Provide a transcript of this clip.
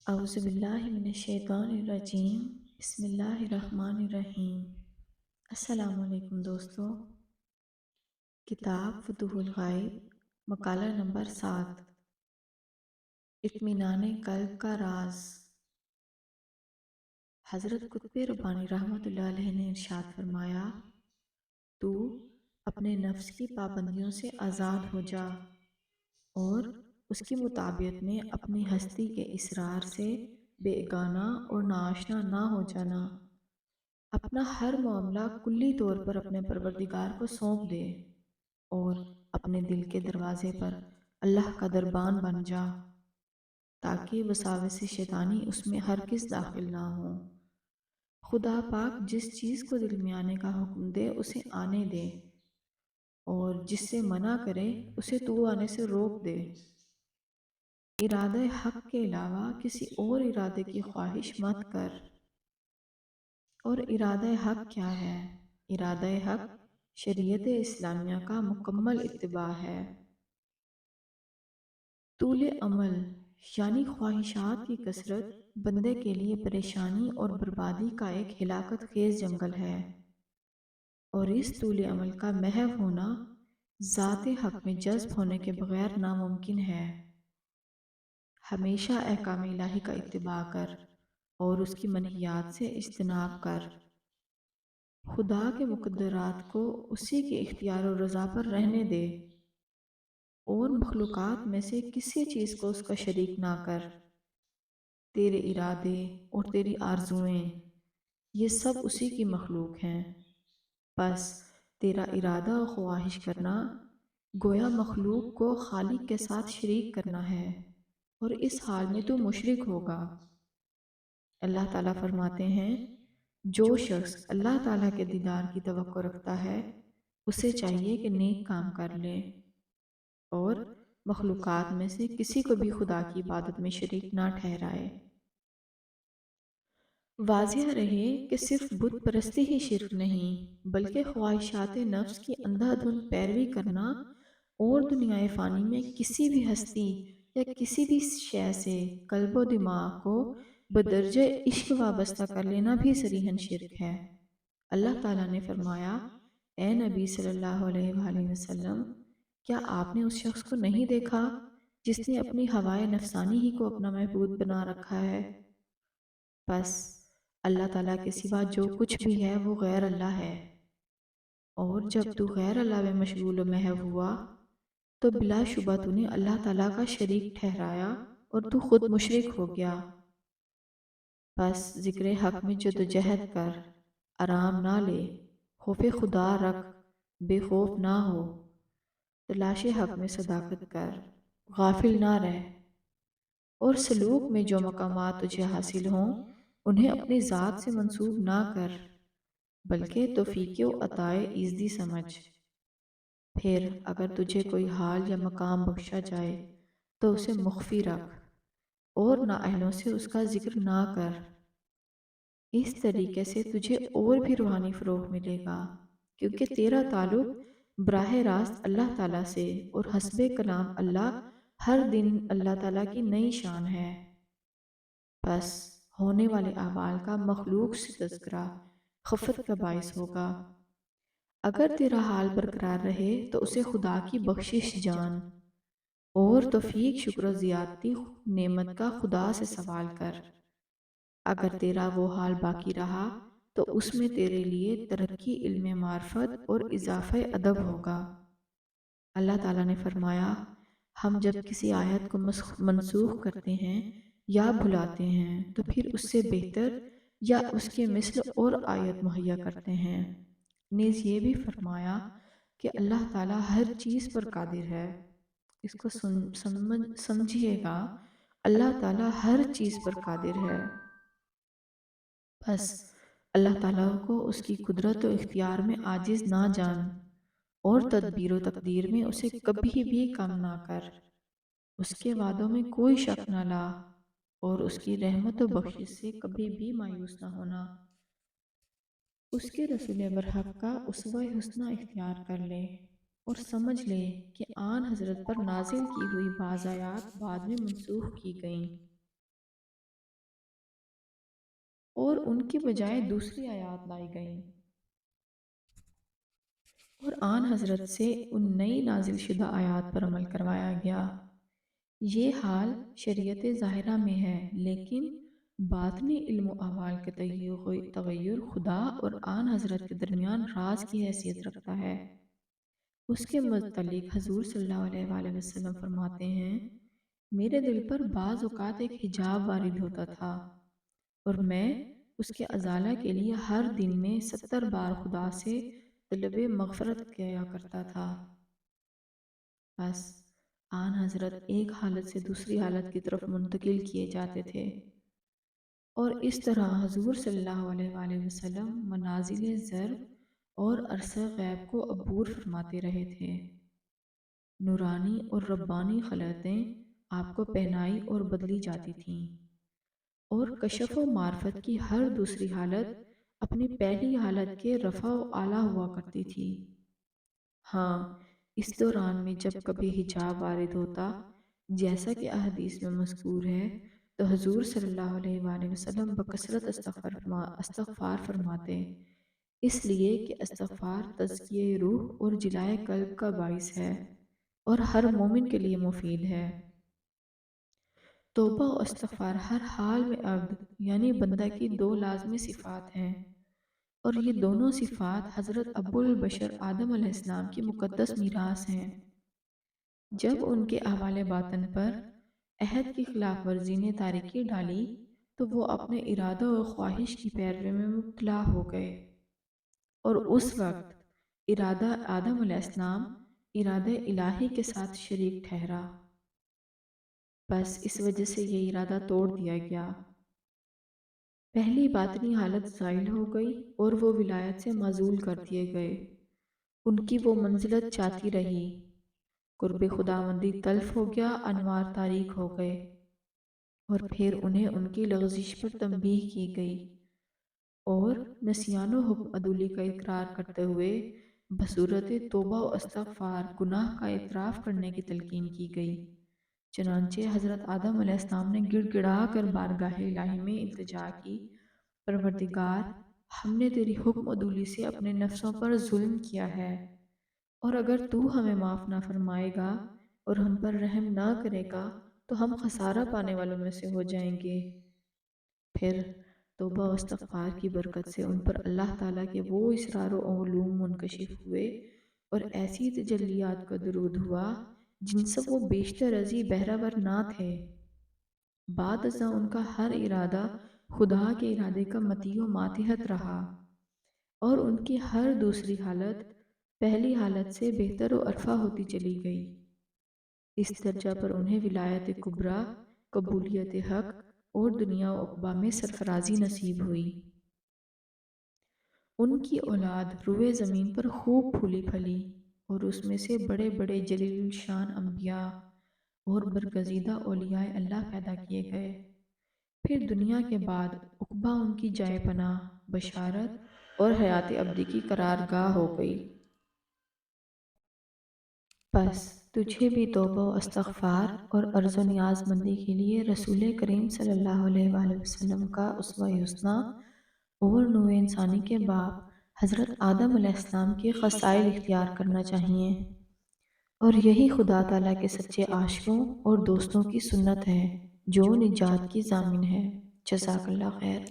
اعوذ باللہ من الشیطان الرجیم، بسم اللہ الرحمن الرحیم۔ السلام علیکم دوستو۔ کتاب فتوح الغائب، مقالہ نمبر 7، اطمینان قلب کا راز۔ حضرت قطب ربانی رحمۃ اللہ علیہ نے ارشاد فرمایا، تو اپنے نفس کی پابندیوں سے آزاد ہو جا اور اس کی مطابقت میں اپنی ہستی کے اسرار سے بیگانہ اور ناآشنا نہ ہو جانا۔ اپنا ہر معاملہ کلی طور پر اپنے پروردگار کو سونپ دے اور اپنے دل کے دروازے پر اللہ کا دربان بن جا، تاکہ وساوس شیطانی اس میں ہرگز داخل نہ ہو۔ خدا پاک جس چیز کو دل میں آنے کا حکم دے اسے آنے دے، اور جس سے منع کرے اسے تو آنے سے روک دے۔ ارادہ حق کے علاوہ کسی اور ارادے کی خواہش مت کر۔ اور ارادہ حق کیا ہے؟ ارادہ حق شریعت اسلامیہ کا مکمل اتباع ہے۔ طول عمل یعنی خواہشات کی کثرت بندے کے لیے پریشانی اور بربادی کا ایک ہلاکت خیز جنگل ہے، اور اس طول عمل کا محو ہونا ذات حق میں جذب ہونے کے بغیر ناممکن ہے۔ ہمیشہ احکام الہی کا اتباع کر اور اس کی منہیات سے اجتناب کر۔ خدا کے مقدرات کو اسی کے اختیار و رضا پر رہنے دے، اور مخلوقات میں سے کسی چیز کو اس کا شریک نہ کر۔ تیرے ارادے اور تیری آرزوئیں یہ سب اسی کی مخلوق ہیں، بس تیرا ارادہ و خواہش کرنا گویا مخلوق کو خالق کے ساتھ شریک کرنا ہے، اور اس حال میں تو مشرک ہوگا۔ اللہ تعالیٰ فرماتے ہیں، جو شخص اللہ تعالیٰ کے دیدار کی توقع رکھتا ہے اسے چاہیے کہ نیک کام کر لے، اور مخلوقات میں سے کسی کو بھی خدا کی عبادت میں شریک نہ ٹھہرائے۔ واضح رہے کہ صرف بت پرستی ہی شرک نہیں، بلکہ خواہشات نفس کی اندھا دھند پیروی کرنا اور دنیائے فانی میں کسی بھی ہستی یا کسی بھی شے سے قلب و دماغ کو بدرجہ عشق وابستہ کر لینا بھی صریحاً شرک ہے۔ اللہ تعالیٰ نے فرمایا، اے نبی صلی اللہ علیہ وآلہ وسلم، کیا آپ نے اس شخص کو نہیں دیکھا جس نے اپنی ہوائے نفسانی ہی کو اپنا معبود بنا رکھا ہے؟ بس اللہ تعالیٰ کے سوا جو کچھ بھی ہے وہ غیر اللہ ہے، اور جب تو غیر اللہ میں مشغول و محو ہوا تو بلا شبہ تو نے اللہ تعالیٰ کا شریک ٹھہرایا اور تو خود مشرک ہو گیا۔ بس ذکر حق میں جدوجہد کر، آرام نہ لے، خوف خدا رکھ، بے خوف نہ ہو، تلاش حق میں صداقت کر، غافل نہ رہ، اور سلوک میں جو مقامات تجھے حاصل ہوں انہیں اپنی ذات سے منسوب نہ کر، بلکہ توفیق و عطائے ایزدی سمجھ۔ پھر اگر تجھے کوئی حال یا مقام بخشا جائے تو اسے مخفی رکھ، اور نااہلوں سے اس کا ذکر نہ کر۔ اس طریقے سے تجھے اور بھی روحانی فروغ ملے گا، کیونکہ تیرا تعلق براہ راست اللہ تعالیٰ سے، اور حسب کلام اللہ ہر دن اللہ تعالیٰ کی نئی شان ہے۔ بس ہونے والے اعمال کا مخلوق سے تذکرہ خفت کا باعث ہوگا۔ اگر تیرا حال برقرار رہے تو اسے خدا کی بخشش جان، اور توفیق شکر و زیادتی نعمت کا خدا سے سوال کر۔ اگر تیرا وہ حال باقی رہا تو اس میں تیرے لیے ترقی علم معرفت اور اضافہ ادب ہوگا۔ اللہ تعالیٰ نے فرمایا، ہم جب کسی آیت کو منسوخ کرتے ہیں یا بھلاتے ہیں تو پھر اس سے بہتر یا اس کے مثل اور آیت مہیا کرتے ہیں۔ نیز یہ بھی فرمایا کہ اللہ تعالیٰ ہر چیز پر قادر ہے۔ اس کو سمجھیے گا، اللہ تعالیٰ ہر چیز پر قادر ہے۔ بس اللہ تعالیٰ کو اس کی قدرت و اختیار میں عاجز نہ جان، اور تدبیر و تقدیر میں اسے کبھی بھی کم نہ کر۔ اس کے وعدوں میں کوئی شک نہ لا، اور اس کی رحمت و بخشش سے کبھی بھی مایوس نہ ہونا۔ اس کے رسول برحق کا اسوہ حسنہ اختیار کر لے، اور سمجھ لے کہ آن حضرت پر نازل کی ہوئی بعض آیات بعد میں منسوخ کی گئیں۔ اور ان کی بجائے دوسری آیات لائی گئیں اور آن حضرت سے ان نئی نازل شدہ آیات پر عمل کروایا گیا۔ یہ حال شریعت ظاہرہ میں ہے، لیکن باطنی علم و احوال کے تغیر خدا اور آن حضرت کے درمیان راز کی حیثیت رکھتا ہے۔ اس کے متعلق حضور صلی اللہ علیہ وآلہ وسلم فرماتے ہیں، میرے دل پر بعض اوقات ایک حجاب وارد ہوتا تھا اور میں اس کے ازالہ کے لیے ہر دن میں 70 بار خدا سے طلب مغفرت کیا کرتا تھا۔ بس آن حضرت ایک حالت سے دوسری حالت کی طرف منتقل کیے جاتے تھے اور اس طرح حضور صلی اللہ علیہ وآلہ وسلم منازل ضرب اور عرصہ غیب کو عبور فرماتے رہے تھے۔ نورانی اور ربانی خلعتیں آپ کو پہنائی اور بدلی جاتی تھیں اور کشف و معرفت کی ہر دوسری حالت اپنی پہلی حالت کے رفع و اعلیٰ ہوا کرتی تھی۔ ہاں، اس دوران میں جب کبھی حجاب وارد ہوتا، جیسا کہ احادیث میں مذکور ہے، تو حضور صلی اللہ علیہ وآلہ وسلم بکثرت استغفار فرماتے، اس لیے کہ استغفار تزکیہ روح اور جلائے قلب کا باعث ہے اور ہر مومن کے لیے مفید ہے۔ توبہ و استغفار ہر حال میں عبد یعنی بندہ کی دو لازمی صفات ہیں، اور یہ دونوں صفات حضرت ابو البشر آدم علیہ السلام کی مقدس میراث ہیں۔ جب ان کے احوال باطن پر عہد کی خلاف ورزی نے تاریکی ڈالی تو وہ اپنے ارادہ و خواہش کی پیروی میں مبتلا ہو گئے، اور اس وقت ارادہ آدم علیہ السلام ارادہ الہی کے ساتھ شریک ٹھہرا۔ بس اس وجہ سے یہ ارادہ توڑ دیا گیا۔ پہلی باطنی حالت زائل ہو گئی اور وہ ولایت سے معزول کر دیے گئے۔ ان کی وہ منزلت چاہتی رہی، قرب خداوندی تلف ہو گیا، انوار تاریک ہو گئے، اور پھر انہیں ان کی لغزش پر تنبیہ کی گئی اور نسیان و حکم عدولی کا اقرار کرتے ہوئے بصورت توبہ و استغفار گناہ کا اعتراف کرنے کی تلقین کی گئی۔ چنانچہ حضرت آدم علیہ السلام نے گڑ گڑا کر بارگاہ الہی میں التجا کی، پروردگار، ہم نے تیری حکم عدولی سے اپنے نفسوں پر ظلم کیا ہے، اور اگر تو ہمیں معاف نہ فرمائے گا اور ہم پر رحم نہ کرے گا تو ہم خسارہ پانے والوں میں سے ہو جائیں گے۔ پھر توبہ و استغفار کی برکت سے ان پر اللہ تعالیٰ کے وہ اسرار و علوم منکشف ہوئے اور ایسی تجلیات کا درود ہوا جن سے وہ بیشتر ازیں بہرہ نہ تھے۔ بعد ازاں ان کا ہر ارادہ خدا کے ارادے کا مطیع و ماتحت رہا، اور ان کی ہر دوسری حالت پہلی حالت سے بہتر و ارفع ہوتی چلی گئی۔ اس درجہ پر انہیں ولایت کبریٰ، قبولیت حق اور دنیا و عقبہ میں سرفرازی نصیب ہوئی۔ ان کی اولاد روئے زمین پر خوب پھولی پھلی اور اس میں سے بڑے بڑے جلیل الشان انبیاء اور برگزیدہ اولیاء اللہ پیدا کیے گئے۔ پھر دنیا کے بعد عقبہ ان کی جائے پناہ، بشارت اور حیات ابدی کی قرارگاہ ہو گئی۔ بس تجھے بھی توبہ و استغفار اور عرض و نیاز مندی کے لیے رسول کریم صلی اللہ علیہ وآلہ وسلم کا اسوہ حسنہ اور نوع انسانی کے باپ حضرت آدم علیہ السلام کے خصائل اختیار کرنا چاہیے، اور یہی خدا تعالیٰ کے سچے عاشقوں اور دوستوں کی سنت ہے جو نجات کی ضامن ہے۔ جزاک اللہ خیر۔